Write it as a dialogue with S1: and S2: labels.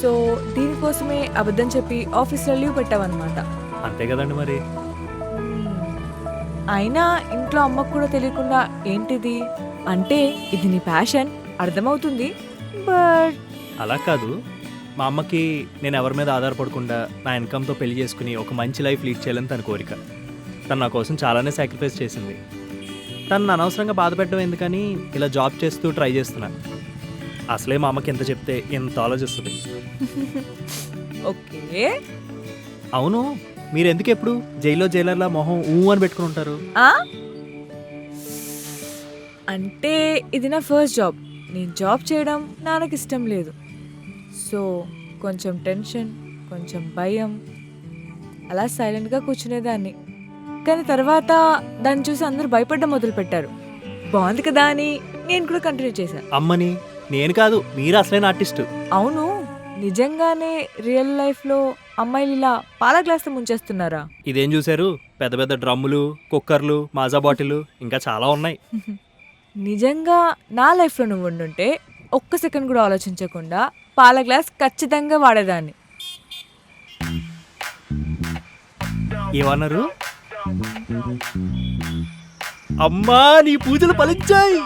S1: So దీనికోసమే అబద్ధం చెప్పి ఆఫీస్లో లీవ్ పెట్టావన్నమాట.
S2: అంతే కదండి మరి.
S1: అయినా ఇంట్లో అమ్మకు కూడా తెలియకుండా ఏంటిది అంటే ఇది నీ ప్యాషన్ అర్థమవుతుంది. బట్
S2: అలా కాదు, మా అమ్మకి నేను ఎవరి మీద ఆధారపడకుండా నా ఇన్కమ్తో పెళ్లి చేసుకుని ఒక మంచి లైఫ్ లీడ్ చేయాలని తన కోరిక. తను నా కోసం చాలానే సాక్రిఫైస్ చేసింది. తను అనవసరంగా బాధ పెట్టడం ఎందుకని ఇలా జాబ్ చేస్తూ ట్రై చేస్తున్నాను. అసలే మా అమ్మకి ఎంత చెప్తే ఎంత ఆలోచిస్తుంది.
S1: ఓకే.
S2: అవును, మీరు ఎందుకు ఎప్పుడు జైల్లో జైలర్లా మొహం అని పెట్టుకుని ఉంటారు?
S1: అంటే ఇది నా ఫస్ట్ జాబ్. నేను జాబ్ చేయడం నాన్నకి ఇష్టం లేదు. సో కొంచెం టెన్షన్, కొంచెం భయం, అలా సైలెంట్గా కూర్చునేదాన్ని. కానీ తర్వాత దాన్ని చూసి అందరూ భయపడడం మొదలుపెట్టారు. బాగుంది కదా అని నేను కూడా కంటిన్యూ చేశాను.
S2: అమ్మని నేను కాదు, మీరు అసలైన ఆర్టిస్టు.
S1: అవును, నిజంగానే రియల్ లైఫ్లో అమ్మాయిలు ఇలా పాల గ్లాస్తో ముంచేస్తున్నారా?
S2: ఇదేం చూశారు, పెద్ద పెద్ద డ్రమ్ములు, కుక్కర్లు, మాజా బాటిల్, ఇంకా చాలా ఉన్నాయి.
S1: నిజంగా నా లైఫ్లో నువ్వు ఉండుంటే ఒక్క సెకండ్ కూడా ఆలోచించకుండా పాల గ్లాస్ ఖచ్చితంగా వాడేదాన్ని.
S2: ఏమన్నారు? అమ్మా నీ పూజలు ఫలించాయి.